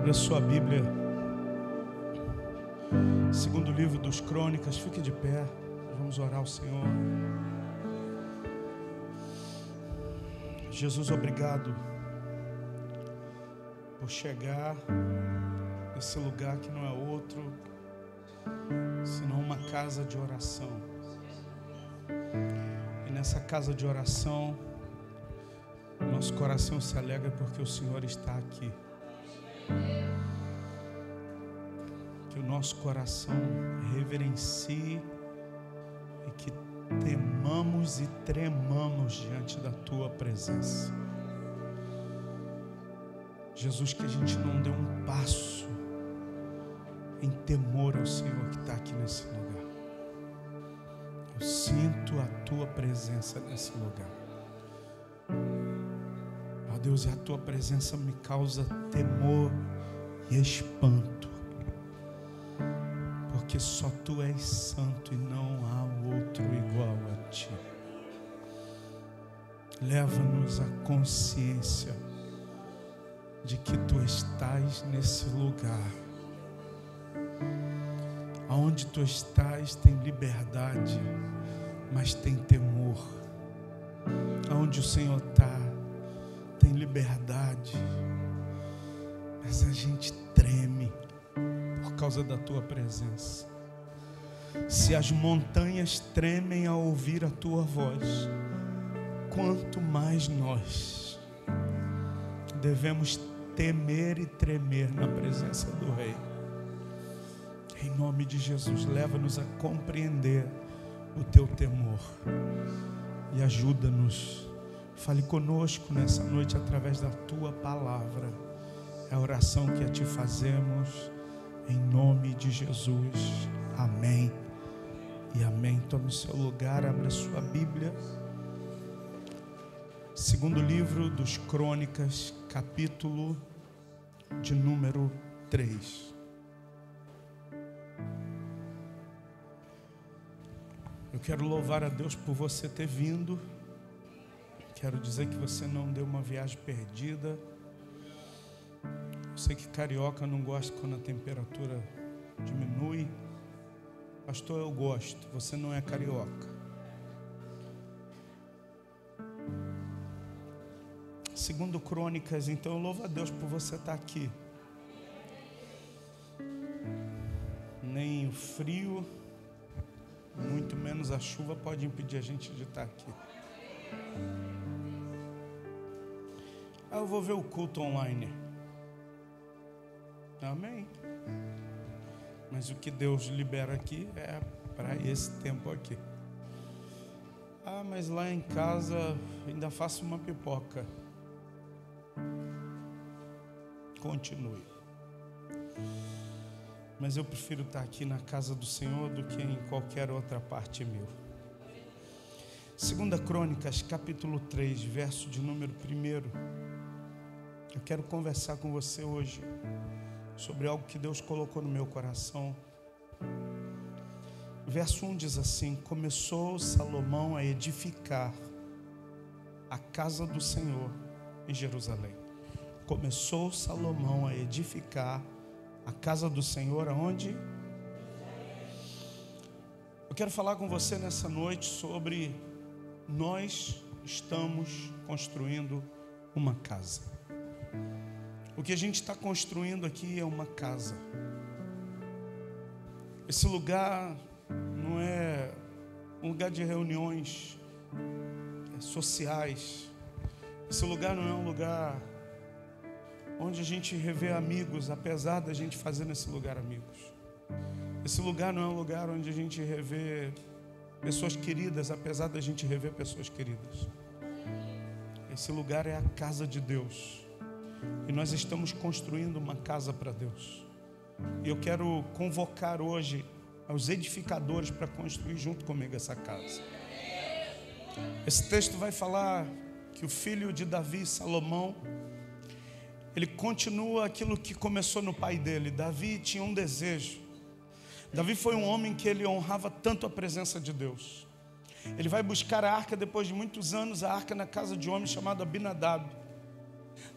Abra sua Bíblia, segundo livro dos Crônicas. Fique de pé, vamos orar ao Senhor. Jesus, obrigado por chegar nesse lugar que não é outro senão uma casa de oração. E nessa casa de oração, nosso coração se alegra porque o Senhor está aqui. Que o nosso coração reverencie e que temamos e tremamos diante da Tua presença. Jesus, que a gente não dê um passo em temor ao Senhor que está aqui nesse lugar. Eu sinto a Tua presença nesse lugar. Ó Deus, e a Tua presença me causa temor e espanto, porque só Tu és santo e não há outro igual a Ti. Leva-nos à consciência de que Tu estás nesse lugar. Aonde Tu estás tem liberdade, mas tem temor. Aonde o Senhor está tem liberdade, mas a gente treme por causa da Tua presença. Se as montanhas tremem ao ouvir a Tua voz, quanto mais nós devemos temer e tremer na presença do Rei. Em nome de Jesus, leva-nos a compreender o Teu temor e ajuda-nos. Fale conosco nessa noite através da Tua palavra. É a oração que a Ti fazemos, em nome de Jesus. Amém e amém. Tome o seu lugar, abra sua Bíblia. Segundo livro dos Crônicas, capítulo de número 3. Eu quero louvar a Deus por você ter vindo. Quero dizer que você não deu uma viagem perdida. Eu sei que carioca não gosta quando a temperatura diminui. Pastor, eu gosto. Você não é carioca. Segundo Crônicas, então eu louvo a Deus por você estar aqui. Nem o frio, muito menos a chuva pode impedir a gente de estar aqui. Eu vou ver o culto online. Amém. Mas o que Deus libera aqui é para esse tempo aqui. Mas lá em casa ainda faço uma pipoca. Continue. Mas eu prefiro estar aqui na casa do Senhor do que em qualquer outra parte meu. Segunda Crônicas, capítulo 3, verso de número 1. Eu quero conversar com você hoje sobre algo que Deus colocou no meu coração. Verso 1 diz assim: começou Salomão a edificar a casa do Senhor em Jerusalém. Começou Salomão a edificar a casa do Senhor aonde? Eu quero falar com você nessa noite sobre nós estamos construindo uma casa. O que a gente está construindo aqui é uma casa. Esse lugar não é um lugar de reuniões sociais. Esse lugar não é um lugar onde a gente revê amigos, apesar da gente fazer nesse lugar amigos. Esse lugar não é um lugar onde a gente revê pessoas queridas, apesar da gente rever pessoas queridas. Esse lugar é a casa de Deus. E nós estamos construindo uma casa para Deus. E eu quero convocar hoje os edificadores para construir junto comigo essa casa. Esse texto vai falar que o filho de Davi, Salomão, ele continua aquilo que começou no pai dele. Davi tinha um desejo. Davi foi um homem que ele honrava tanto a presença de Deus. Ele vai buscar a arca depois de muitos anos, a arca na casa de um homem chamado Abinadab.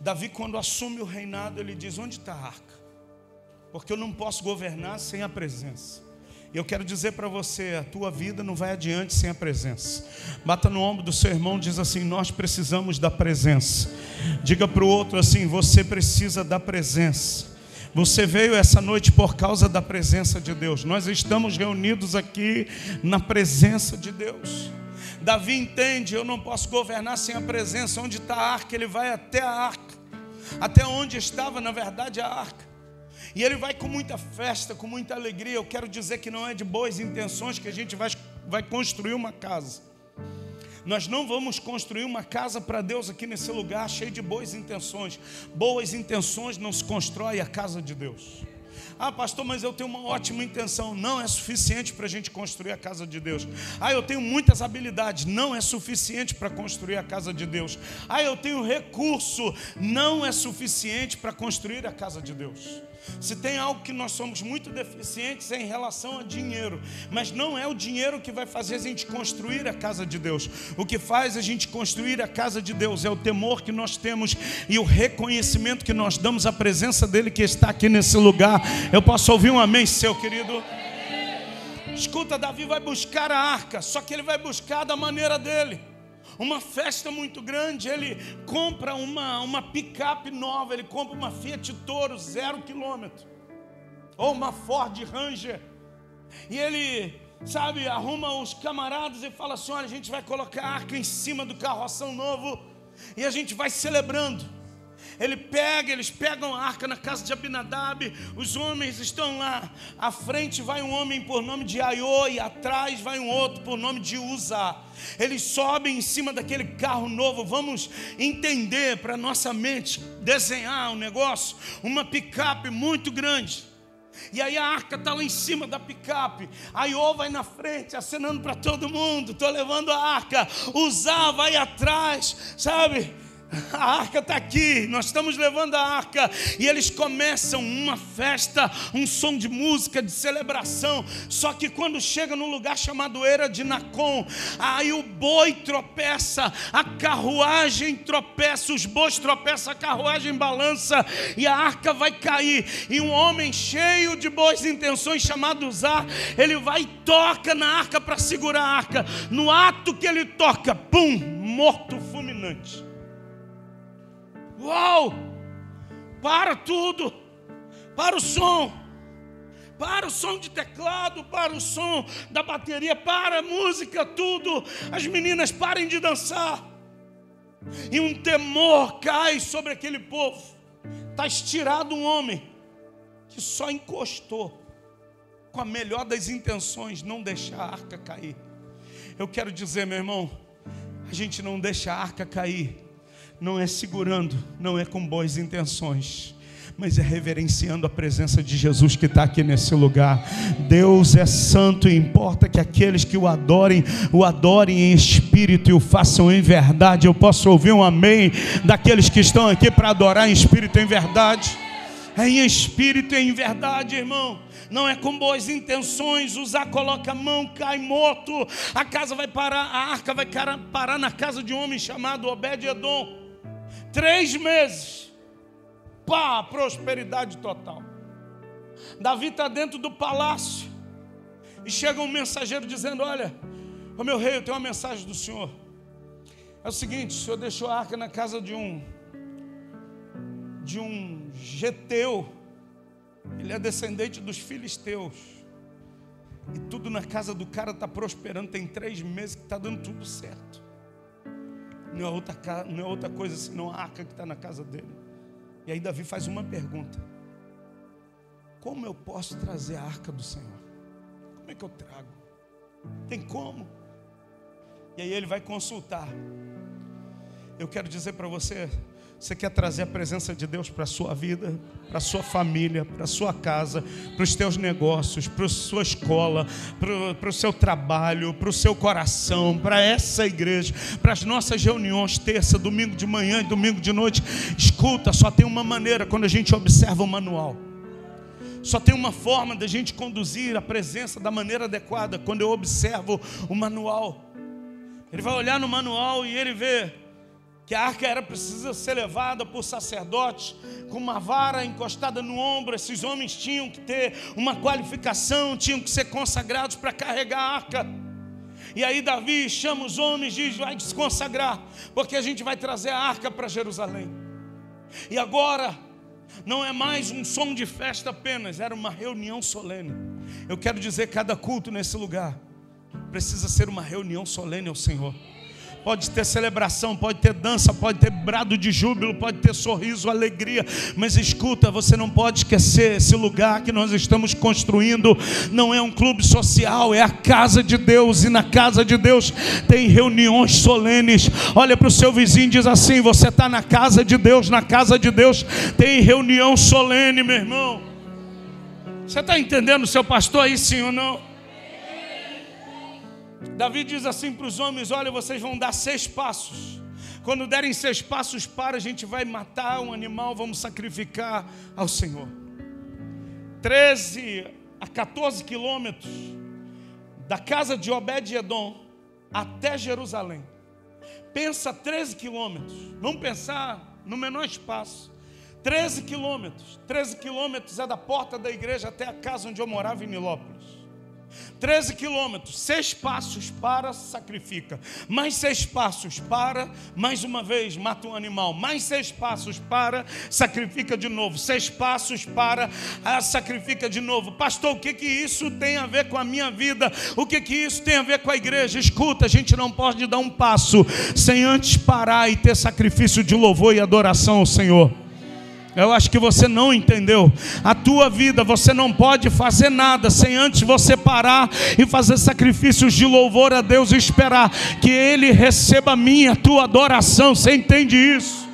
Davi, quando assume o reinado, ele diz: onde está a arca? Porque eu não posso governar sem a presença. E eu quero dizer para você, a tua vida não vai adiante sem a presença. Bata no ombro do seu irmão e diz assim: nós precisamos da presença. Diga para o outro assim: você precisa da presença. Você veio essa noite por causa da presença de Deus. Nós estamos reunidos aqui na presença de Deus. Davi entende: eu não posso governar sem a presença. Onde está a arca? Ele vai até a arca, até onde estava na verdade a arca. E ele vai com muita festa, com muita alegria. Eu quero dizer que não é de boas intenções que a gente vai construir uma casa. Nós não vamos construir uma casa para Deus aqui nesse lugar cheio de boas intenções. Boas intenções não se constrói a casa de Deus. Ah, pastor, mas eu tenho uma ótima intenção. Não é suficiente para a gente construir a casa de Deus. Ah, eu tenho muitas habilidades. Não é suficiente para construir a casa de Deus. Ah, eu tenho recurso. Não é suficiente para construir a casa de Deus. Se tem algo que nós somos muito deficientes é em relação a dinheiro. Mas não é o dinheiro que vai fazer a gente construir a casa de Deus. O que faz a gente construir a casa de Deus é o temor que nós temos e o reconhecimento que nós damos à presença dEle que está aqui nesse lugar. Eu posso ouvir um amém seu, querido? Escuta, Davi vai buscar a arca, só que ele vai buscar da maneira dele. Uma festa muito grande. Ele compra uma picape nova. Ele compra uma Fiat Toro 0 km, ou uma Ford Ranger. E ele, arruma os camaradas e fala assim: olha, a gente vai colocar a arca em cima do carroção novo e a gente vai celebrando. Eles pegam a arca na casa de Abinadab. Os homens estão lá. À frente vai um homem por nome de Aiô, e atrás vai um outro por nome de Uza. Eles sobem em cima daquele carro novo. Vamos entender para nossa mente, desenhar um negócio. Uma picape muito grande. E aí a arca está lá em cima da picape. Aiô vai na frente, acenando para todo mundo: estou levando a arca. Uza vai atrás, a arca está aqui, nós estamos levando a arca. E eles começam uma festa, um som de música, de celebração. Só que quando chega num lugar chamado Eira de Nacon, aí o boi tropeça, a carruagem tropeça, os bois tropeçam, a carruagem balança e a arca vai cair. E um homem cheio de boas intenções, chamado Uzá, ele vai e toca na arca para segurar a arca. No ato que ele toca, pum, morto fulminante. Uau! Para tudo! Para o som! Para o som de teclado, para o som da bateria, para a música, tudo! As meninas parem de dançar. E um temor cai sobre aquele povo. Está estirado um homem que só encostou, com a melhor das intenções, não deixar a arca cair. Eu quero dizer, meu irmão, a gente não deixa a arca cair. Não é segurando, não é com boas intenções, mas é reverenciando a presença de Jesus que está aqui nesse lugar. Deus é santo e importa que aqueles que o adorem em espírito e o façam em verdade. Eu posso ouvir um amém daqueles que estão aqui para adorar em espírito e em verdade? É em espírito e em verdade, irmão. Não é com boas intenções. Uzá coloca a mão, cai morto. A casa vai parar, a arca vai parar na casa de um homem chamado Obed-Edom. 3 meses, pá, prosperidade total. Davi está dentro do palácio e chega um mensageiro dizendo: olha, ô meu rei, eu tenho uma mensagem do senhor. É o seguinte: o senhor deixou a arca na casa de um geteu. Ele é descendente dos filisteus. E tudo na casa do cara está prosperando. Tem 3 meses que está dando tudo certo. Não é outra coisa senão a arca que está na casa dele. E aí Davi faz uma pergunta: como eu posso trazer a arca do Senhor? Como é que eu trago? Tem como? E aí ele vai consultar. Eu quero dizer para você: você quer trazer a presença de Deus para a sua vida, para a sua família, para a sua casa, para os teus negócios, para a sua escola, para o seu trabalho, para o seu coração, para essa igreja, para as nossas reuniões, terça, domingo de manhã e domingo de noite. Escuta, só tem uma maneira quando a gente observa o manual. Só tem uma forma da gente conduzir a presença da maneira adequada, quando eu observo o manual. Ele vai olhar no manual e ele vê que a arca precisa ser levada por sacerdotes com uma vara encostada no ombro. Esses homens tinham que ter uma qualificação, tinham que ser consagrados para carregar a arca. E aí Davi chama os homens e diz: vai se consagrar, porque a gente vai trazer a arca para Jerusalém. E agora não é mais um som de festa apenas, era uma reunião solene. Eu quero dizer, cada culto nesse lugar precisa ser uma reunião solene ao Senhor. Pode ter celebração, pode ter dança, pode ter brado de júbilo, pode ter sorriso, alegria. Mas escuta, você não pode esquecer, esse lugar que nós estamos construindo não é um clube social, é a casa de Deus. E na casa de Deus tem reuniões solenes. Olha para o seu vizinho e diz assim: você está na casa de Deus. Na casa de Deus tem reunião solene, meu irmão. Você está entendendo, seu pastor, aí sim ou não? Davi diz assim para os homens: olha, vocês vão dar 6 passos. Quando derem 6 passos para, a gente vai matar um animal, vamos sacrificar ao Senhor. 13 a 14 quilômetros da casa de Obed-Edom até Jerusalém. Pensa 13 quilômetros. Vamos pensar no menor espaço. 13 quilômetros. 13 quilômetros é da porta da igreja até a casa onde eu morava em Nilópolis. 13 quilômetros, 6 passos para, sacrifica. Mais 6 passos para, mais uma vez, mata um animal. Mais 6 passos para, sacrifica de novo. 6 passos para, sacrifica de novo. Pastor, o que isso tem a ver com a minha vida? O que isso tem a ver com a igreja? Escuta, a gente não pode dar um passo sem antes parar e ter sacrifício de louvor e adoração ao Senhor. Eu acho que você não entendeu. A tua vida, você não pode fazer nada sem antes você parar e fazer sacrifícios de louvor a Deus e esperar que Ele receba a minha, a tua adoração. Você entende isso?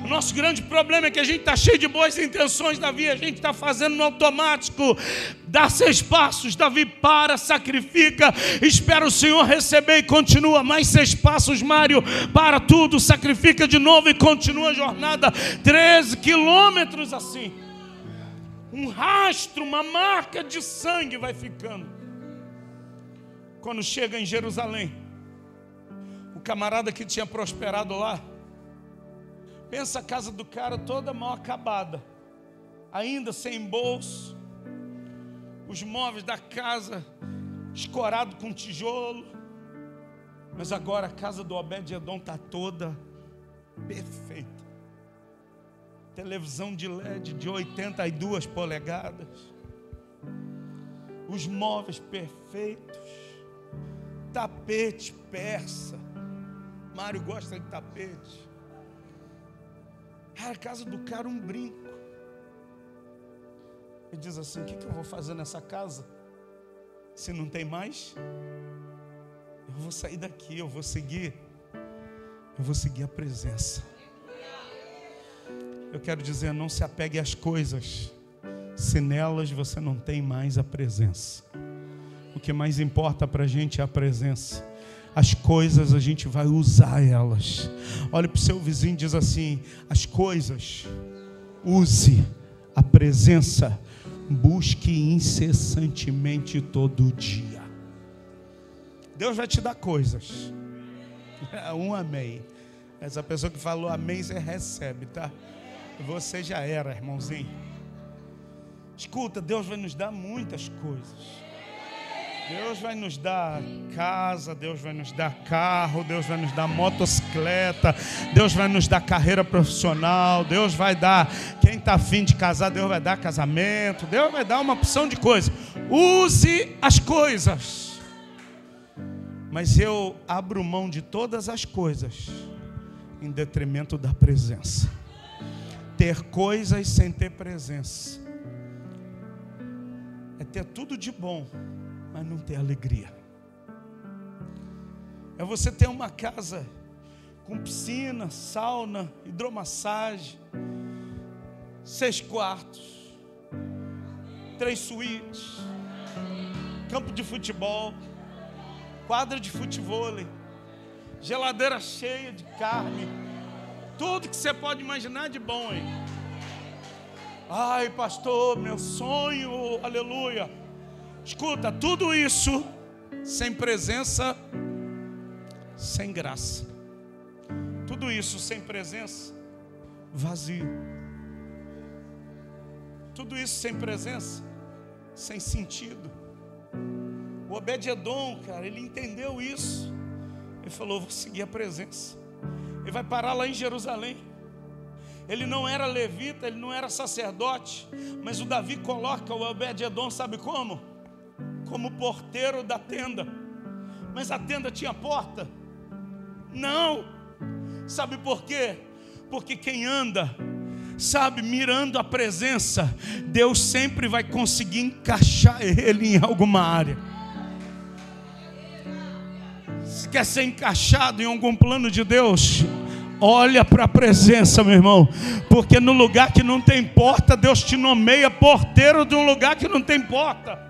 O nosso grande problema é que a gente está cheio de boas intenções, Davi. A gente está fazendo no automático. Dá 6 passos, Davi para, sacrifica, espera o Senhor receber e continua. Mais 6 passos, Mário, para tudo, sacrifica de novo e continua a jornada. 13 quilômetros assim. Um rastro, uma marca de sangue vai ficando. Quando chega em Jerusalém, o camarada que tinha prosperado lá, pensa a casa do cara toda mal acabada, ainda sem bolso, os móveis da casa escorado com tijolo. Mas agora a casa do Obed-Edom está toda perfeita. Televisão de LED de 82 polegadas. Os móveis perfeitos. Tapete persa. Mário gosta de tapete. A casa do cara um brinco. Ele diz assim: o que eu vou fazer nessa casa? Se não tem mais, eu vou sair daqui, eu vou seguir a presença. Eu quero dizer, não se apegue às coisas, se nelas você não tem mais a presença. O que mais importa para a gente é a presença. As coisas a gente vai usar elas. Olha para o seu vizinho e diz assim: as coisas, use a presença, busque incessantemente todo dia. Deus vai te dar coisas. Um amém. Essa pessoa que falou amém, você recebe, tá? Você já era, irmãozinho. Escuta, Deus vai nos dar muitas coisas. Deus vai nos dar casa, Deus vai nos dar carro, Deus vai nos dar motocicleta, Deus vai nos dar carreira profissional, Deus vai dar, quem está afim de casar, Deus vai dar casamento, Deus vai dar uma opção de coisas. Use as coisas. Mas eu abro mão de todas as coisas em detrimento da presença. Ter coisas sem ter presença é ter tudo de bom, mas não ter alegria. É você ter uma casa com piscina, sauna, hidromassagem, 6 quartos, 3 suítes, campo de futebol, quadra de futevôlei, geladeira cheia de carne, tudo que você pode imaginar de bom aí. Ai, pastor, meu sonho, aleluia. Escuta, tudo isso sem presença, sem graça. Tudo isso sem presença, vazio. Tudo isso sem presença, sem sentido. O Obed-Edom, cara, ele entendeu isso. Ele falou: vou seguir a presença. Ele vai parar lá em Jerusalém. Ele não era levita, ele não era sacerdote, mas o Davi coloca o Obed-Edom, sabe como? Como porteiro da tenda. Mas a tenda tinha porta? Não. Sabe por quê? Porque quem anda, sabe, mirando a presença, Deus sempre vai conseguir encaixar ele em alguma área. Se quer ser encaixado em algum plano de Deus, olha para a presença, meu irmão, porque no lugar que não tem porta, Deus te nomeia porteiro de um lugar que não tem porta.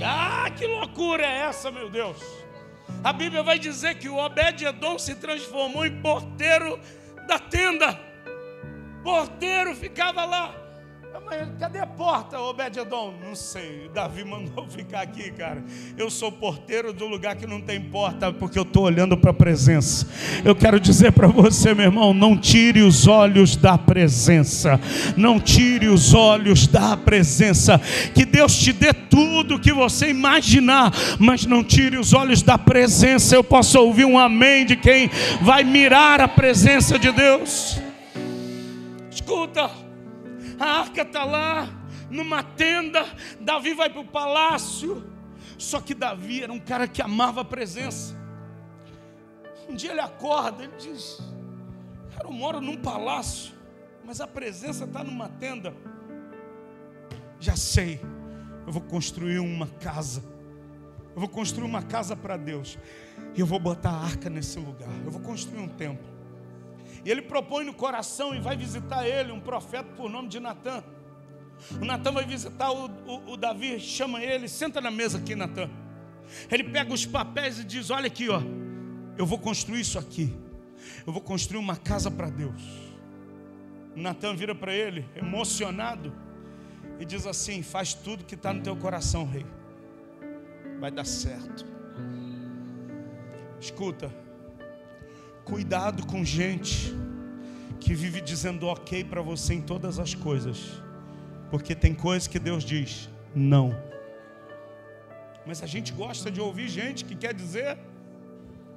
Ah, que loucura é essa, meu Deus? A Bíblia vai dizer que o Obed-Edom se transformou em porteiro da tenda. Porteiro, ficava lá. Mas cadê a porta, Obed-Edom? Não sei, Davi mandou ficar aqui, cara. Eu sou porteiro do lugar que não tem porta, porque eu estou olhando para a presença. Eu quero dizer para você, meu irmão, não tire os olhos da presença. Não tire os olhos da presença. Que Deus te dê tudo que você imaginar, mas não tire os olhos da presença. Eu posso ouvir um amém de quem vai mirar a presença de Deus. Escuta, a arca está lá, numa tenda. Davi vai para o palácio. Só que Davi era um cara que amava a presença. Um dia ele acorda, ele diz: cara, eu moro num palácio, mas a presença está numa tenda. Já sei, eu vou construir uma casa. Eu vou construir uma casa para Deus. E eu vou botar a arca nesse lugar. Eu vou construir um templo. E ele propõe no coração, e vai visitar ele um profeta por nome de Natã. O Natã vai visitar o Davi, chama ele: senta na mesa aqui, Natã. Ele pega os papéis e diz: olha aqui, ó, eu vou construir isso aqui. Eu vou construir uma casa para Deus. Natã vira para ele, emocionado, e diz assim: faz tudo que está no teu coração, rei. Vai dar certo. Escuta, cuidado com gente que vive dizendo ok para você em todas as coisas, porque tem coisas que Deus diz não. Mas a gente gosta de ouvir gente que quer dizer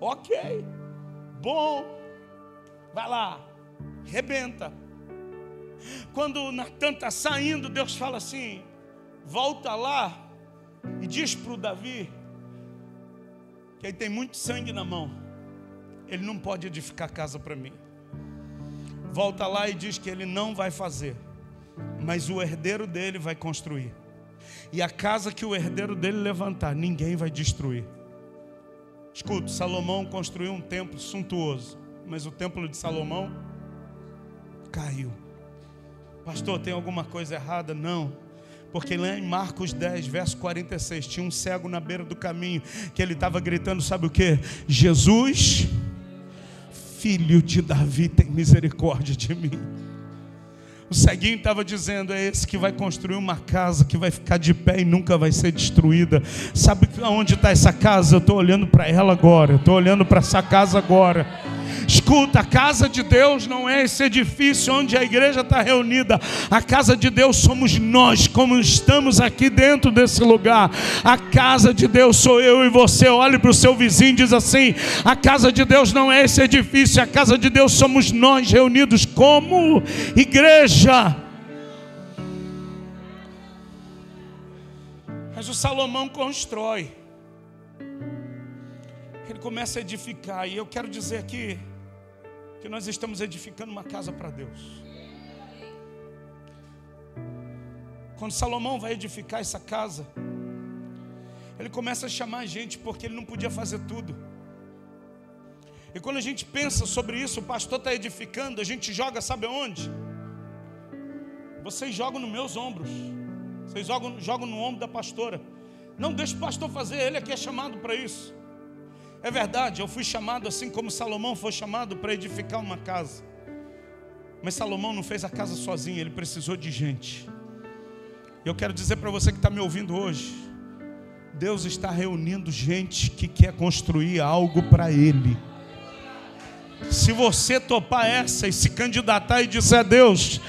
ok, bom, vai lá, rebenta. Quando o Natã está saindo, Deus fala assim: volta lá e diz para o Davi que ele tem muito sangue na mão, ele não pode edificar casa para mim. Volta lá e diz que ele não vai fazer, mas o herdeiro dele vai construir. E a casa que o herdeiro dele levantar, ninguém vai destruir. Escuta, Salomão construiu um templo suntuoso, mas o templo de Salomão caiu. Pastor, tem alguma coisa errada? Não. Porque lá em Marcos 10, verso 46, tinha um cego na beira do caminho, que ele estava gritando, sabe o que? Jesus, filho de Davi, tem misericórdia de mim. O ceguinho estava dizendo: é esse que vai construir uma casa que vai ficar de pé e nunca vai ser destruída. Sabe onde está essa casa? Eu estou olhando para ela agora. Eu estou olhando para essa casa agora. Escuta, a casa de Deus não é esse edifício onde a igreja está reunida. A casa de Deus somos nós, como estamos aqui dentro desse lugar. A casa de Deus sou eu e você. Olhe para o seu vizinho e diz assim: a casa de Deus não é esse edifício. A casa de Deus somos nós reunidos como igreja. Mas o Salomão constrói. Ele começa a edificar. E eu quero dizer aqui que nós estamos edificando uma casa para Deus. Quando Salomão vai edificar essa casa, ele começa a chamar a gente, porque ele não podia fazer tudo. E quando a gente pensa sobre isso, o pastor está edificando, a gente joga, sabe aonde? Vocês jogam nos meus ombros. Vocês jogam no ombro da pastora. Não deixe o pastor fazer, ele é que é chamado para isso. É verdade, eu fui chamado assim como Salomão foi chamado para edificar uma casa. Mas Salomão não fez a casa sozinho, ele precisou de gente. Eu quero dizer para você que está me ouvindo hoje: Deus está reunindo gente que quer construir algo para Ele. Se você topar essa e se candidatar e disser: Deus,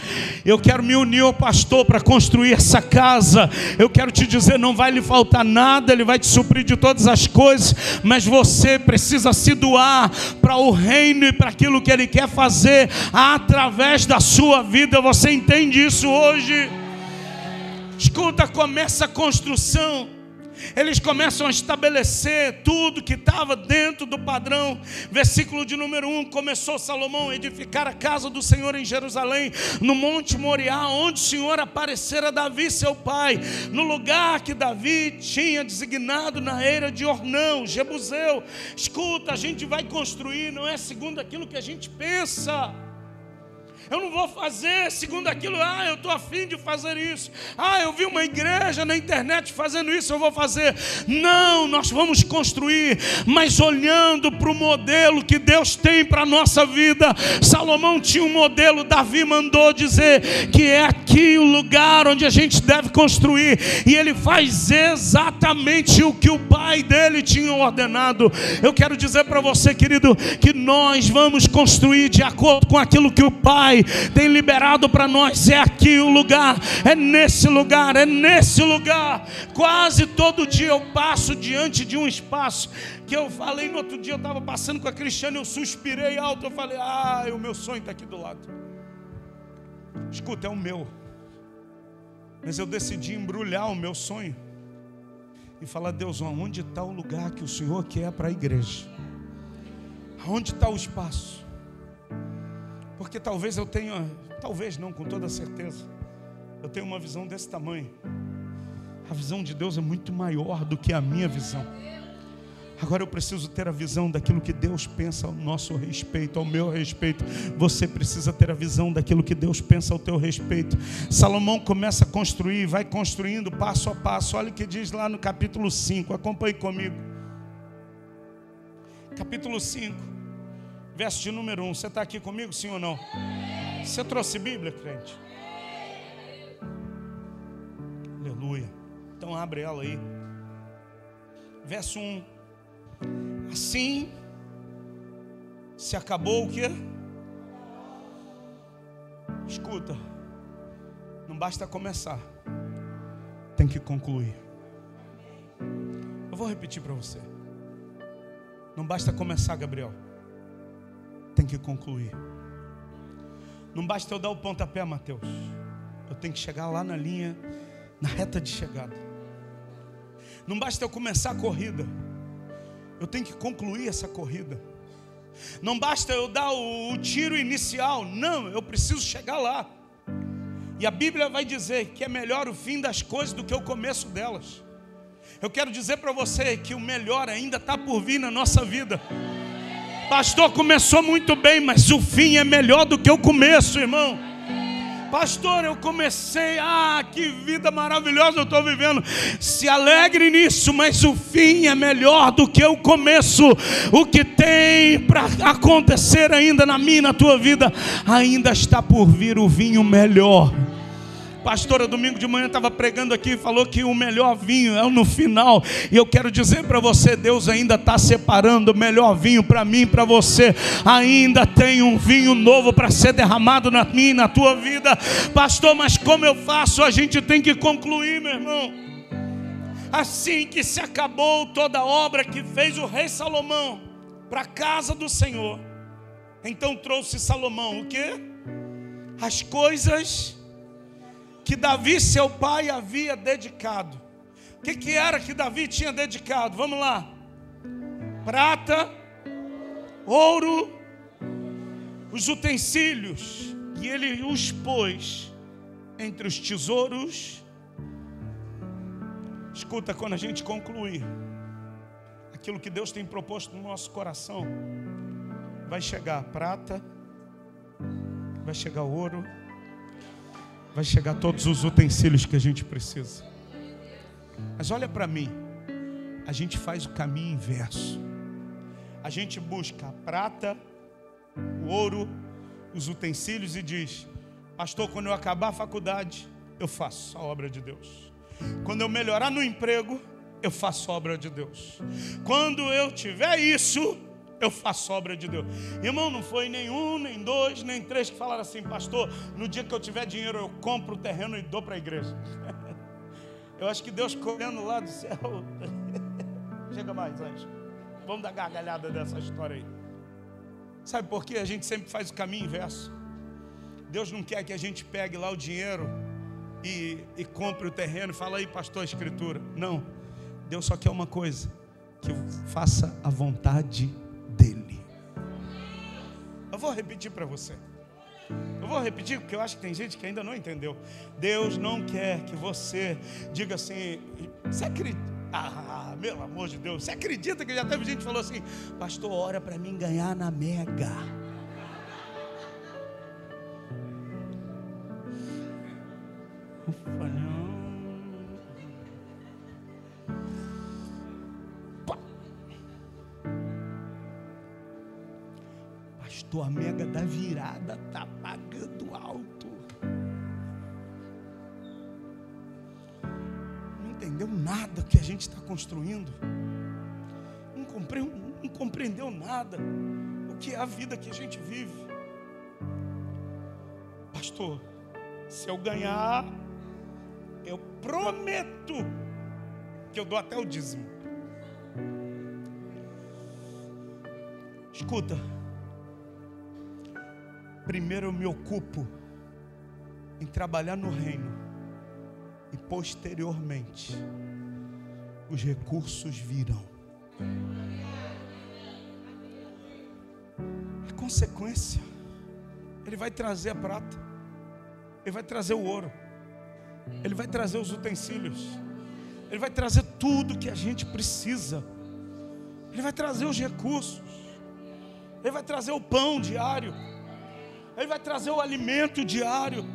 eu quero me unir ao pastor para construir essa casa, eu quero te dizer, não vai lhe faltar nada, Ele vai te suprir de todas as coisas, mas você precisa se doar para o reino e para aquilo que Ele quer fazer através da sua vida. Você entende isso hoje? Escuta, começa a construção. Eles começam a estabelecer tudo que estava dentro do padrão. Versículo de número 1: começou Salomão a edificar a casa do Senhor em Jerusalém, no monte Moriá, onde o Senhor aparecera a Davi seu pai, no lugar que Davi tinha designado na eira de Ornão, Jebuseu. Escuta, a gente vai construir, não é segundo aquilo que a gente pensa. Eu não vou fazer segundo aquilo, eu estou afim de fazer isso. Eu vi uma igreja na internet fazendo isso, eu vou fazer. Não, nós vamos construir, mas olhando para o modelo que Deus tem para a nossa vida. Salomão tinha um modelo, Davi mandou dizer que é aqui o lugar onde a gente deve construir. E ele faz exatamente o que o pai dele tinha ordenado. Eu quero dizer para você, querido, que nós vamos construir de acordo com aquilo que o pai tem liberado para nós. É aqui o lugar, é nesse lugar, é nesse lugar. Quase todo dia eu passo diante de um espaço que eu falei no outro dia, eu estava passando com a Cristiane, eu suspirei alto, eu falei: o meu sonho está aqui do lado. Escuta, é o meu, mas eu decidi embrulhar o meu sonho e falar: Deus, onde está o lugar que o Senhor quer para a igreja? Onde está o espaço? Porque talvez eu tenha, talvez não, com toda certeza, eu tenho uma visão desse tamanho. A visão de Deus é muito maior do que a minha visão. Agora eu preciso ter a visão daquilo que Deus pensa ao nosso respeito, ao meu respeito. Você precisa ter a visão daquilo que Deus pensa ao teu respeito. Salomão começa a construir, vai construindo passo a passo. Olha o que diz lá no capítulo 5, acompanhe comigo. Capítulo 5. Verso de número 1, você está aqui comigo, sim ou não? Você trouxe Bíblia, crente? Aleluia. Então abre ela aí. Verso 1. Assim se acabou o quê? Escuta, não basta começar, tem que concluir. Eu vou repetir para você. Não basta começar, Gabriel, tem que concluir. Não basta eu dar o pontapé, Mateus, eu tenho que chegar lá na linha, na reta de chegada. Não basta eu começar a corrida, eu tenho que concluir essa corrida. Não basta eu dar o tiro inicial, não, eu preciso chegar lá. E a Bíblia vai dizer que é melhor o fim das coisas do que o começo delas. Eu quero dizer para você que o melhor ainda está por vir na nossa vida. Pastor, começou muito bem, mas o fim é melhor do que o começo, irmão. Pastor, eu comecei, que vida maravilhosa eu estou vivendo. Se alegre nisso, mas o fim é melhor do que o começo. O que tem para acontecer ainda na minha e na tua vida, ainda está por vir o vinho melhor. Pastora, domingo de manhã estava pregando aqui e falou que o melhor vinho é no final. E eu quero dizer para você, Deus ainda está separando o melhor vinho para mim e para você. Ainda tem um vinho novo para ser derramado na minha e na tua vida. Pastor, mas como eu faço? A gente tem que concluir, meu irmão. Assim que se acabou toda a obra que fez o rei Salomão para a casa do Senhor, então trouxe Salomão o quê? As coisas que Davi, seu pai, havia dedicado. O que era que Davi tinha dedicado? Vamos lá. Prata, ouro, os utensílios. E ele os pôs entre os tesouros. Escuta, quando a gente concluir aquilo que Deus tem proposto no nosso coração, vai chegar prata, vai chegar ouro, vai chegar todos os utensílios que a gente precisa. Mas olha para mim, a gente faz o caminho inverso. A gente busca a prata, o ouro, os utensílios e diz: pastor, quando eu acabar a faculdade, eu faço a obra de Deus. Quando eu melhorar no emprego, eu faço a obra de Deus. Quando eu tiver isso, eu faço a obra de Deus. Irmão, não foi nem um, nem dois, nem três que falaram assim: pastor, no dia que eu tiver dinheiro eu compro o terreno e dou para a igreja. Eu acho que Deus ficou olhando lá do céu. Chega mais, anjo. Vamos dar gargalhada dessa história aí. Sabe por quê? A gente sempre faz o caminho inverso. Deus não quer que a gente pegue lá o dinheiro e compre o terreno e fala: aí, pastor, a escritura. Não, Deus só quer uma coisa: que eu faça a vontade dele. Eu vou repetir para você. Eu vou repetir porque eu acho que tem gente que ainda não entendeu. Deus não quer que você diga assim: você acredita? Ah, meu amor de Deus, você acredita que já teve gente que falou assim: pastor, ora para mim ganhar na Mega. Pastor, a Mega da virada está pagando alto. Não entendeu nada que a gente está construindo. Não compreendeu nada o que é a vida que a gente vive. Pastor, se eu ganhar, eu prometo que eu dou até o dízimo. Escuta, primeiro eu me ocupo em trabalhar no reino e posteriormente os recursos virão. A consequência, Ele vai trazer a prata, Ele vai trazer o ouro, Ele vai trazer os utensílios, Ele vai trazer tudo que a gente precisa, Ele vai trazer os recursos, Ele vai trazer o pão diário, Ele vai trazer o alimento diário,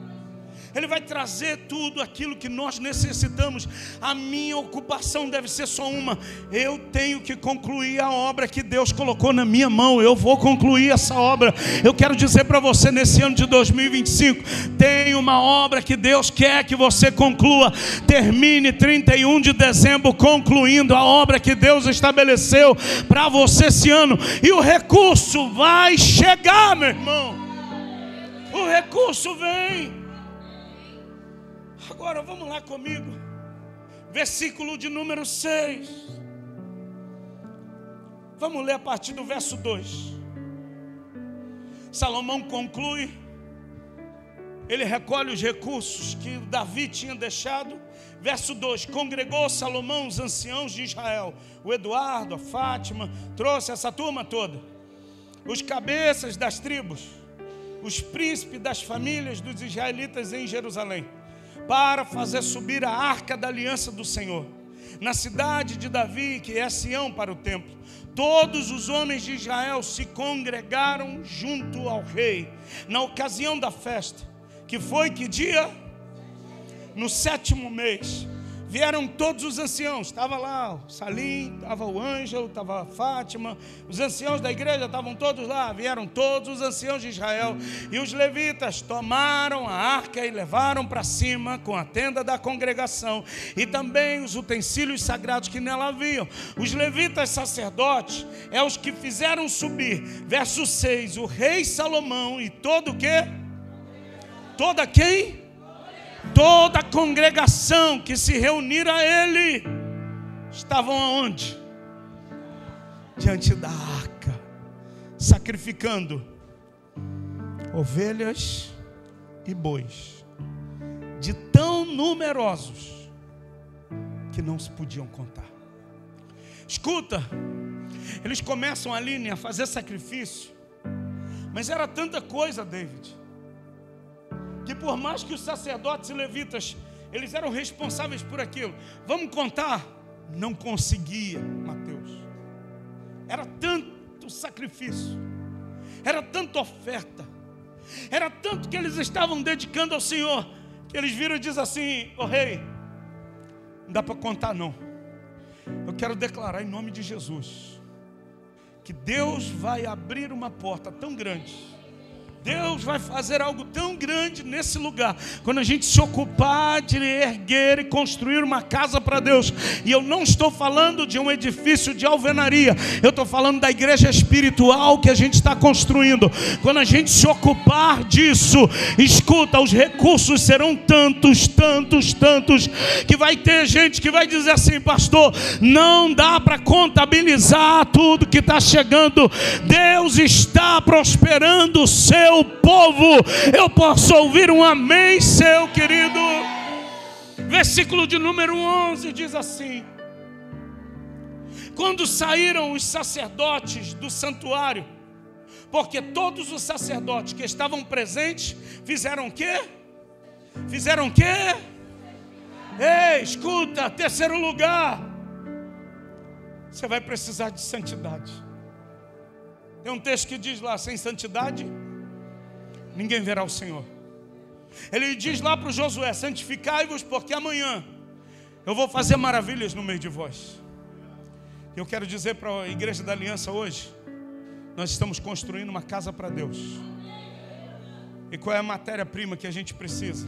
Ele vai trazer tudo aquilo que nós necessitamos. A minha ocupação deve ser só uma: eu tenho que concluir a obra que Deus colocou na minha mão. Eu vou concluir essa obra. Eu quero dizer para você, nesse ano de 2025, tem uma obra que Deus quer que você conclua. Termine 31 de dezembro concluindo a obra que Deus estabeleceu para você esse ano, e o recurso vai chegar, meu irmão. O recurso vem. Agora vamos lá comigo, versículo de número 6. Vamos ler a partir do verso 2. Salomão conclui, ele recolhe os recursos que Davi tinha deixado. Verso 2: congregou Salomão os anciãos de Israel, o Eduardo, a Fátima, trouxe essa turma toda, os cabeças das tribos, os príncipes das famílias dos israelitas em Jerusalém, para fazer subir a arca da aliança do Senhor, na cidade de Davi, que é Sião, para o templo. Todos os homens de Israel se congregaram junto ao rei, na ocasião da festa, que foi que dia? No 7º mês. Vieram todos os anciãos, estava lá o Salim, estava o Ângelo, estava a Fátima, os anciãos da igreja estavam todos lá. Vieram todos os anciãos de Israel, e os levitas tomaram a arca e levaram para cima com a tenda da congregação, e também os utensílios sagrados que nela haviam. Os levitas sacerdotes é os que fizeram subir. Verso 6: o rei Salomão e todo o quê? Toda quem? Toda a congregação que se reunira a ele estavam aonde? Diante da arca, sacrificando ovelhas e bois, de tão numerosos que não se podiam contar. Escuta, eles começam ali a fazer sacrifício, mas era tanta coisa, David, que por mais que os sacerdotes e levitas, eles eram responsáveis por aquilo, vamos contar, não conseguia, Mateus. Era tanto sacrifício, era tanta oferta, era tanto que eles estavam dedicando ao Senhor, que eles viram e dizem assim: ô rei, não dá para contar não. Eu quero declarar em nome de Jesus que Deus vai abrir uma porta tão grande Deus vai fazer algo tão grande nesse lugar, quando a gente se ocupar de erguer e construir uma casa para Deus. E eu não estou falando de um edifício de alvenaria, eu estou falando da igreja espiritual que a gente está construindo. Quando a gente se ocupar disso, escuta, os recursos serão tantos, que vai ter gente que vai dizer assim: pastor, não dá para contabilizar tudo que está chegando. Deus está prosperando o seu povo. Eu posso ouvir um amém seu, querido? Versículo de número 11 diz assim: quando saíram os sacerdotes do santuário, porque todos os sacerdotes que estavam presentes fizeram o quê? Fizeram o quê? Ei, escuta, terceiro lugar, você vai precisar de santidade. Tem um texto que diz lá: sem santidade ninguém verá o Senhor. Ele diz lá para o Josué: santificai-vos, porque amanhã eu vou fazer maravilhas no meio de vós. Eu quero dizer para a igreja da aliança hoje: nós estamos construindo uma casa para Deus. E qual é a matéria-prima que a gente precisa?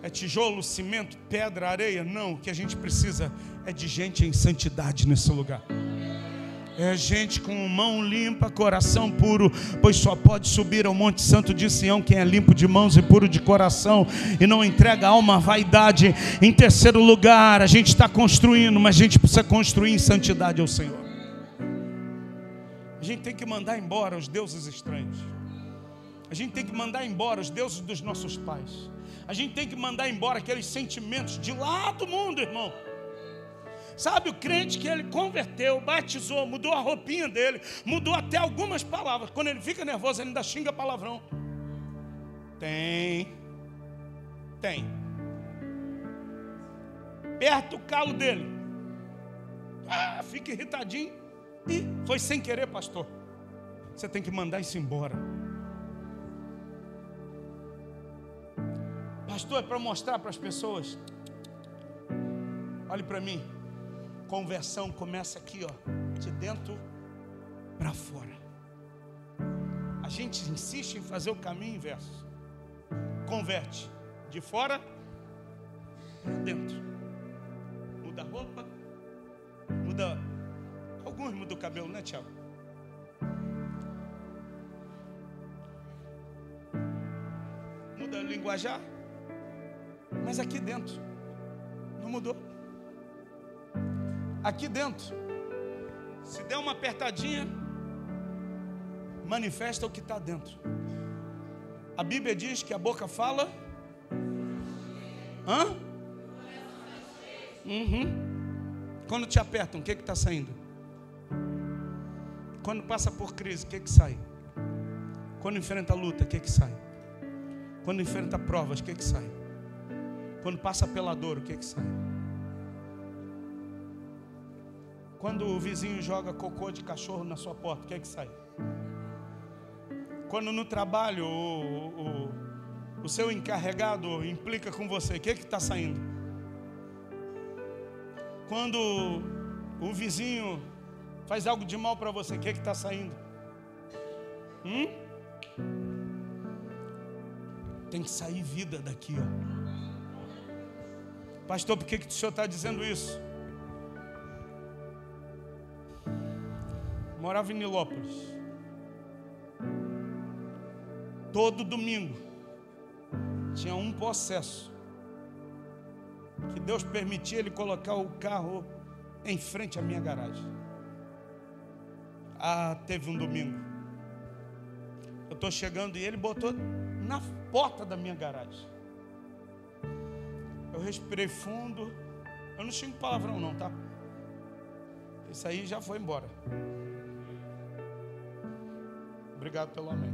É tijolo, cimento, pedra, areia? Não, o que a gente precisa é de gente em santidade nesse lugar. É gente com mão limpa, coração puro, pois só pode subir ao Monte Santo de Sião quem é limpo de mãos e puro de coração, e não entrega a alma à vaidade. Em terceiro lugar, a gente está construindo, mas a gente precisa construir em santidade ao Senhor. A gente tem que mandar embora os deuses estranhos. A gente tem que mandar embora os deuses dos nossos pais. A gente tem que mandar embora aqueles sentimentos de lá do mundo, irmão. Sabe, o crente que ele converteu, batizou, mudou a roupinha dele, mudou até algumas palavras. Quando ele fica nervoso, ele ainda xinga palavrão. Tem. Aperta o calo dele. Fica irritadinho. E foi sem querer, pastor. Você tem que mandar isso embora. Pastor, é para mostrar para as pessoas. Olhe para mim. Conversão começa aqui, ó, de dentro para fora. A gente insiste em fazer o caminho inverso. Converte de fora para dentro. Muda a roupa, muda. Alguns mudam o cabelo, né, Tiago? Muda o linguajar. Mas aqui dentro não mudou. Aqui dentro, se der uma apertadinha, manifesta o que está dentro. A Bíblia diz que a boca fala. Quando te apertam, o que está saindo? Quando passa por crise, o que sai? Quando enfrenta a luta, o que sai? Quando enfrenta provas, o que sai? Quando passa pela dor, o que sai? Quando o vizinho joga cocô de cachorro na sua porta, o que sai? Quando no trabalho o seu encarregado implica com você, o que está saindo? Quando o vizinho faz algo de mal para você, o que está saindo? Tem que sair vida daqui, ó. Pastor, por que o senhor está dizendo isso? Morava em Nilópolis. Todo domingo tinha um possesso que Deus permitia ele colocar o carro em frente à minha garagem. Teve um domingo, eu estou chegando e ele botou na porta da minha garagem. Eu respirei fundo. Eu não xingo palavrão não, tá? Isso aí já foi embora. Obrigado pelo amém.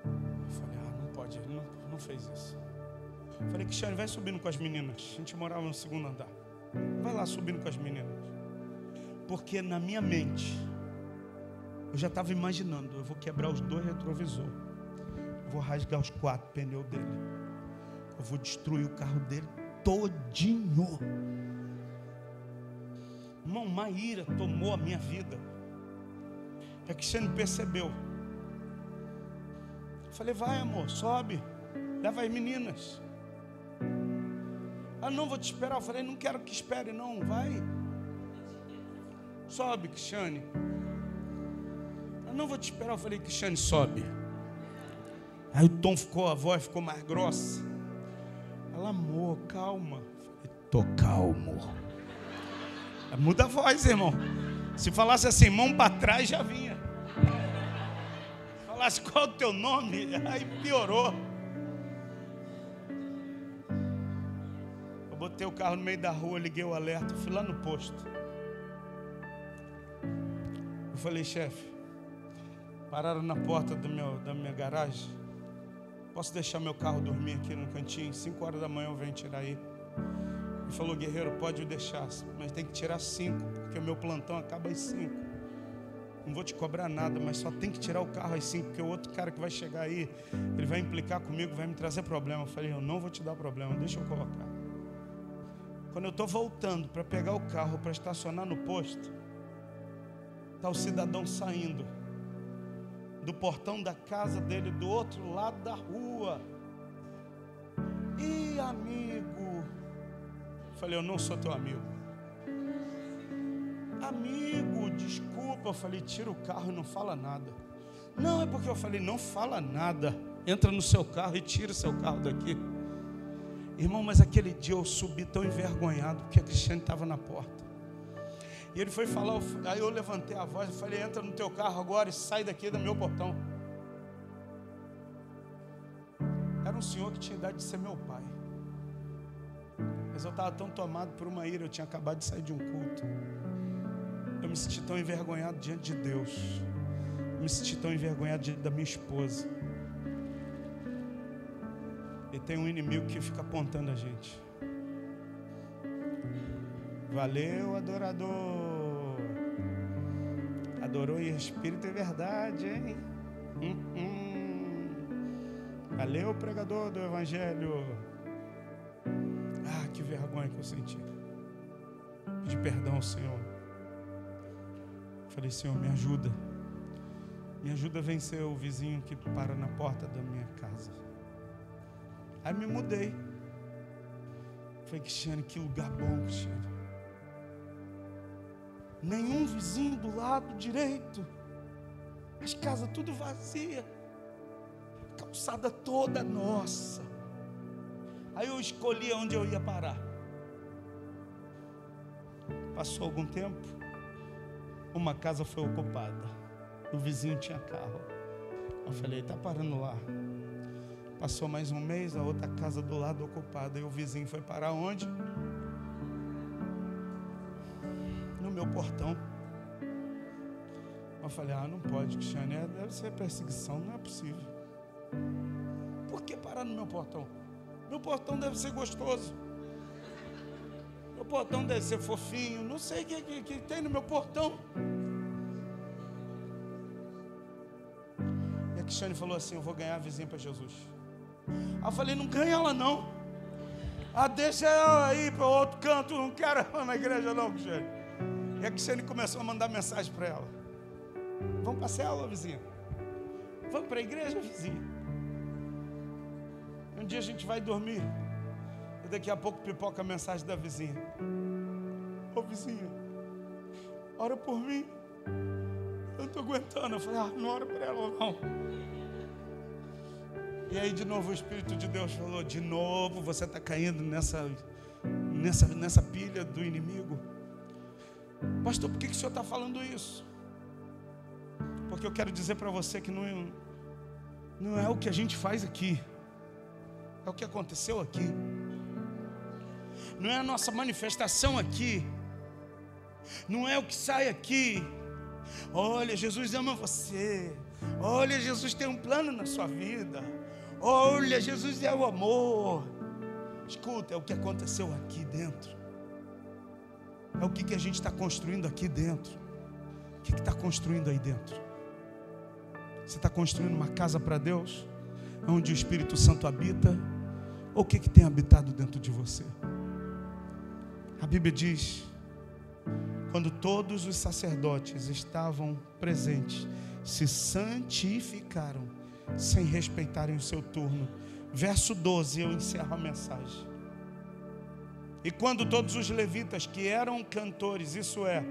Eu falei, não pode, ele não fez isso. Eu falei, Cristiane, vai subindo com as meninas. A gente morava no segundo andar. Vai lá subindo com as meninas. Porque na minha mente, eu já estava imaginando, eu vou quebrar os 2 retrovisores. Eu vou rasgar os 4 pneus dele. Eu vou destruir o carro dele todinho. Irmão, uma ira tomou a minha vida. A Cristiane percebeu. Eu falei, vai amor, sobe, leva as meninas. Ela, não, vou te esperar. Eu falei, não quero que espere não, vai. Sobe, Cristiane. Ela, não, vou te esperar. Eu falei, Cristiane, sobe. Aí o tom ficou, a voz ficou mais grossa. Ela, amor, calma. Eu falei, tô calmo. Muda a voz, irmão. Se falasse assim, mão para trás, já vinha. Se falasse qual é o teu nome, aí piorou. Eu botei o carro no meio da rua, liguei o alerta, fui lá no posto. Eu falei, chefe, pararam na porta da minha garagem. Posso deixar meu carro dormir aqui no cantinho? 5 horas da manhã eu venho tirar aí. Ele falou, guerreiro, pode deixar, mas tem que tirar 5, porque o meu plantão acaba às 5. Não vou te cobrar nada, mas só tem que tirar o carro às 5, porque o outro cara que vai chegar aí, ele vai implicar comigo, vai me trazer problema. Eu falei, eu não vou te dar problema, deixa eu colocar. Quando eu estou voltando para pegar o carro, para estacionar no posto, está o cidadão saindo do portão da casa dele, do outro lado da rua. E amigo, falei, eu não sou teu amigo. Amigo, desculpa. Eu falei, tira o carro e não fala nada. Não, é porque eu falei, não fala nada. Entra no seu carro e tira o seu carro daqui. Irmão, mas aquele dia eu subi tão envergonhado, porque a Cristiane estava na porta. E ele foi falar, aí eu levantei a voz e falei, entra no teu carro agora e sai daqui do meu portão. Era um senhor que tinha idade de ser meu pai. Mas eu estava tão tomado por uma ira, eu tinha acabado de sair de um culto. Eu me senti tão envergonhado diante de Deus. Eu me senti tão envergonhado diante da minha esposa. E tem um inimigo que fica apontando a gente. Valeu, adorador. Adorou em espírito e verdade, hein? Valeu, pregador do evangelho. Ah, que vergonha que eu senti. Pedi perdão ao Senhor. Falei, Senhor, me ajuda. Me ajuda a vencer o vizinho que para na porta da minha casa. Aí me mudei. Falei, Cristiane, que lugar bom, Cristiane. Nenhum vizinho do lado direito. As casas tudo vazia. Calçada toda nossa. Aí eu escolhi onde eu ia parar. Passou algum tempo, uma casa foi ocupada. O vizinho tinha carro. Eu falei, tá parando lá. Passou mais um mês, a outra casa do lado ocupada. E o vizinho foi parar onde? No meu portão. Eu falei, não pode, Cristiane, deve ser perseguição, não é possível. Por que parar no meu portão? Meu portão deve ser gostoso. Meu portão deve ser fofinho. Não sei o que tem no meu portão. E a Cristiane falou assim, eu vou ganhar a vizinha para Jesus. Aí eu falei, não ganha ela não. Deixa ela ir para outro canto. Não quero ela na igreja não, Cristiane. E a Cristiane começou a mandar mensagem para ela. Vamos para a célula, vizinha. Vamos para a igreja, vizinha. Um dia a gente vai dormir. E daqui a pouco pipoca a mensagem da vizinha. Ô vizinha, ora por mim. Eu não estou aguentando. Eu falei, não ora por ela não. E aí de novo o Espírito de Deus falou, de novo você está caindo nessa pilha do inimigo. Pastor, por que o senhor está falando isso? Porque eu quero dizer para você que não é o que a gente faz aqui. É o que aconteceu aqui. Não é a nossa manifestação aqui. Não é o que sai aqui. Olha, Jesus ama você. Olha, Jesus tem um plano na sua vida. Olha, Jesus é o amor. Escuta, é o que aconteceu aqui dentro. É o que a gente está construindo aqui dentro. O que está construindo aí dentro? Você está construindo uma casa para Deus? Onde o Espírito Santo habita? Ou o que tem habitado dentro de você? A Bíblia diz Quando todos os sacerdotes estavam presentes, se santificaram, sem respeitarem o seu turno. Verso 12, eu encerro a mensagem. E quando todos os levitas que eram cantores, isso é,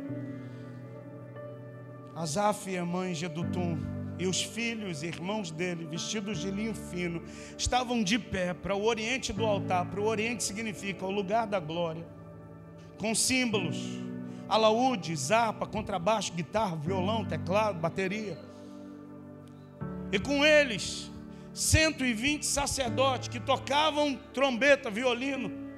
Asaf, Emã e Jedutum, e os filhos e irmãos dele, vestidos de linho fino, estavam de pé para o oriente do altar. Para o oriente significa o lugar da glória, com símbolos, alaúde, harpa, contrabaixo, guitarra, violão, teclado, bateria. E com eles 120 sacerdotes que tocavam trombeta, violino.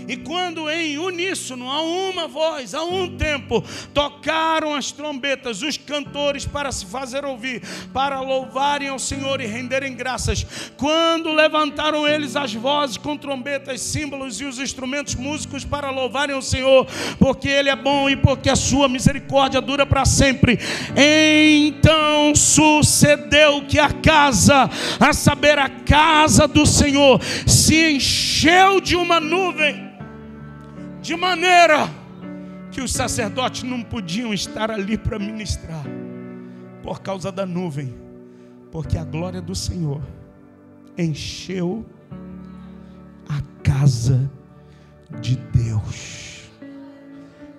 E quando em uníssono, a uma voz, a um tempo, tocaram as trombetas, os cantores, para se fazer ouvir, para louvarem ao Senhor e renderem graças. Quando levantaram eles as vozes com trombetas, símbolos e os instrumentos músicos para louvarem ao Senhor, porque Ele é bom e porque a sua misericórdia dura para sempre. Então sucedeu que a casa, a saber, a casa do Senhor, se encheu de uma nuvem, de maneira que os sacerdotes não podiam estar ali para ministrar, por causa da nuvem, porque a glória do Senhor encheu a casa de Deus.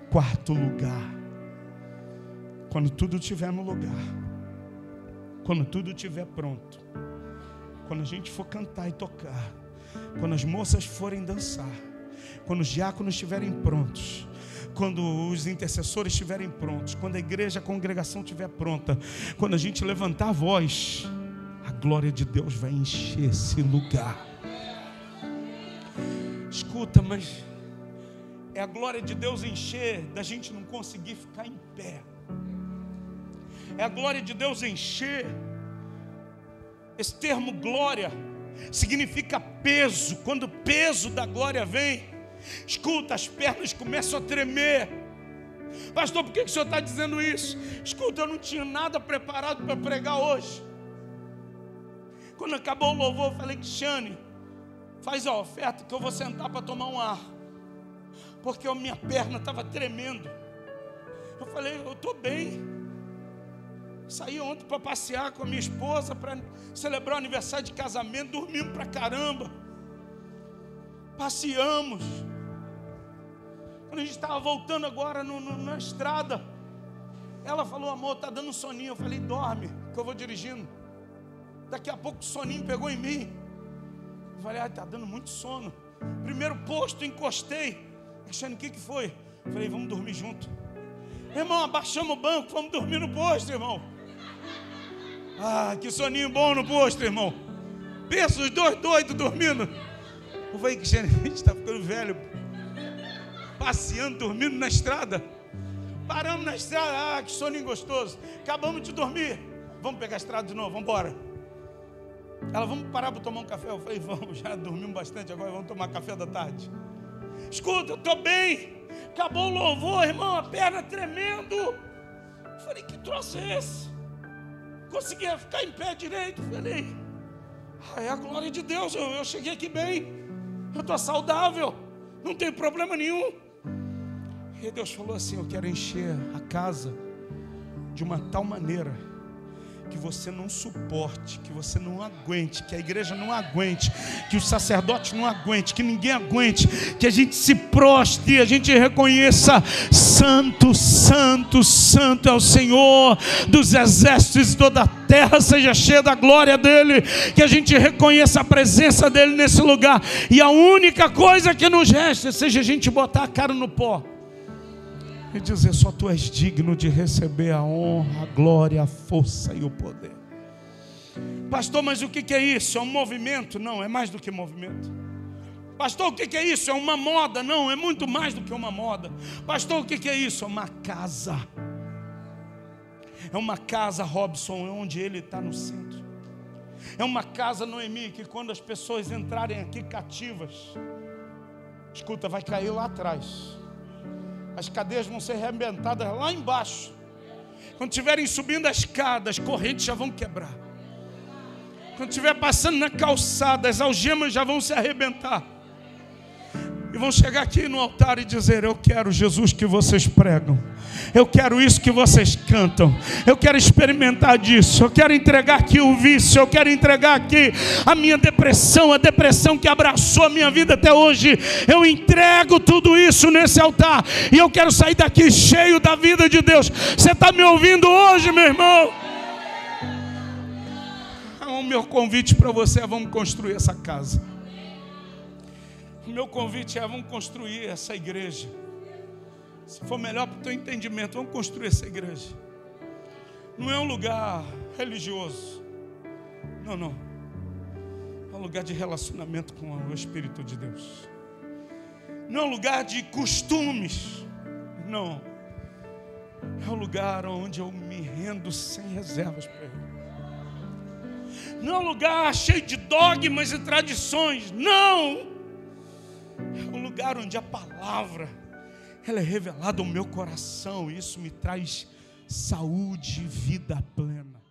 Quarto lugar, quando tudo estiver no lugar, quando tudo estiver pronto, quando a gente for cantar e tocar, quando as moças forem dançar, quando os diáconos estiverem prontos, quando os intercessores estiverem prontos, quando a igreja, a congregação estiver pronta, quando a gente levantar a voz, a glória de Deus vai encher esse lugar. Escuta, mas é a glória de Deus encher da gente não conseguir ficar em pé. É a glória de Deus encher. Esse termo glória significa peso. Quando o peso da glória vem, escuta, as pernas começam a tremer. Pastor, por que o senhor está dizendo isso? Escuta, eu não tinha nada preparado para pregar hoje. Quando acabou o louvor, eu falei: Cristiane, faz a oferta que eu vou sentar para tomar um ar, porque a minha perna estava tremendo. Eu falei: eu estou bem. Saí ontem para passear com a minha esposa, para celebrar o aniversário de casamento. Dormimos pra caramba, passeamos. Quando a gente estava voltando agora na estrada, ela falou: amor, está dando soninho. Eu falei: dorme, que eu vou dirigindo. Daqui a pouco o soninho pegou em mim. Eu falei: está dando muito sono. Primeiro posto, encostei. Achando, o que foi? Eu falei: vamos dormir junto. Irmão, abaixamos o banco, vamos dormir no posto, irmão. Ah, que soninho bom no posto, irmão. Pensa, os dois doidos dormindo. Eu falei: que a gente está ficando velho, passeando, dormindo na estrada. Paramos na estrada, ah, que soninho gostoso. Acabamos de dormir. Vamos pegar a estrada de novo, vamos embora. Ela: vamos parar para tomar um café. Eu falei: vamos, já dormimos bastante, agora vamos tomar café da tarde. Escuta, eu estou bem. Acabou o louvor, irmão, a perna tremendo. Eu falei: que troço é esse? Conseguia ficar em pé direito. Eu falei: é a glória de Deus, eu cheguei aqui bem, eu estou saudável, não tem problema nenhum. E Deus falou assim: eu quero encher a casa de uma tal maneira que você não suporte, que você não aguente, que a igreja não aguente, que os sacerdotes não aguente, que ninguém aguente, que a gente se prostre, a gente reconheça: santo, santo, santo é o Senhor dos exércitos, toda a terra seja cheia da glória dele, que a gente reconheça a presença dele nesse lugar, e a única coisa que nos resta seja a gente botar a cara no pó e dizer: só tu és digno de receber a honra, a glória, a força e o poder. Pastor, mas o que é isso? É um movimento? Não, é mais do que movimento. Pastor, o que é isso? É uma moda? Não, é muito mais do que uma moda. Pastor, o que é isso? É uma casa. É uma casa, Robson, onde ele está no centro. É uma casa, Noemi, que quando as pessoas entrarem aqui cativas, escuta, vai cair lá atrás. As cadeias vão ser arrebentadas lá embaixo. Quando estiverem subindo a escada, as correntes já vão quebrar. Quando estiver passando na calçada, as algemas já vão se arrebentar. E vão chegar aqui no altar e dizer: eu quero Jesus que vocês pregam, eu quero isso que vocês cantam, eu quero experimentar disso, eu quero entregar aqui o vício, eu quero entregar aqui a minha depressão, a depressão que abraçou a minha vida até hoje. Eu entrego tudo isso nesse altar e eu quero sair daqui cheio da vida de Deus. Você está me ouvindo hoje, meu irmão? O meu convite para você é: vamos construir essa casa. O meu convite é: vamos construir essa igreja. Se for melhor para o teu entendimento, vamos construir essa igreja. Não é um lugar religioso, não. É um lugar de relacionamento com o Espírito de Deus. Não é um lugar de costumes, não. É um lugar onde eu me rendo sem reservas para Ele. Não é um lugar cheio de dogmas e tradições, não. É um lugar onde a palavra, ela é revelada ao meu coração, e isso me traz saúde e vida plena.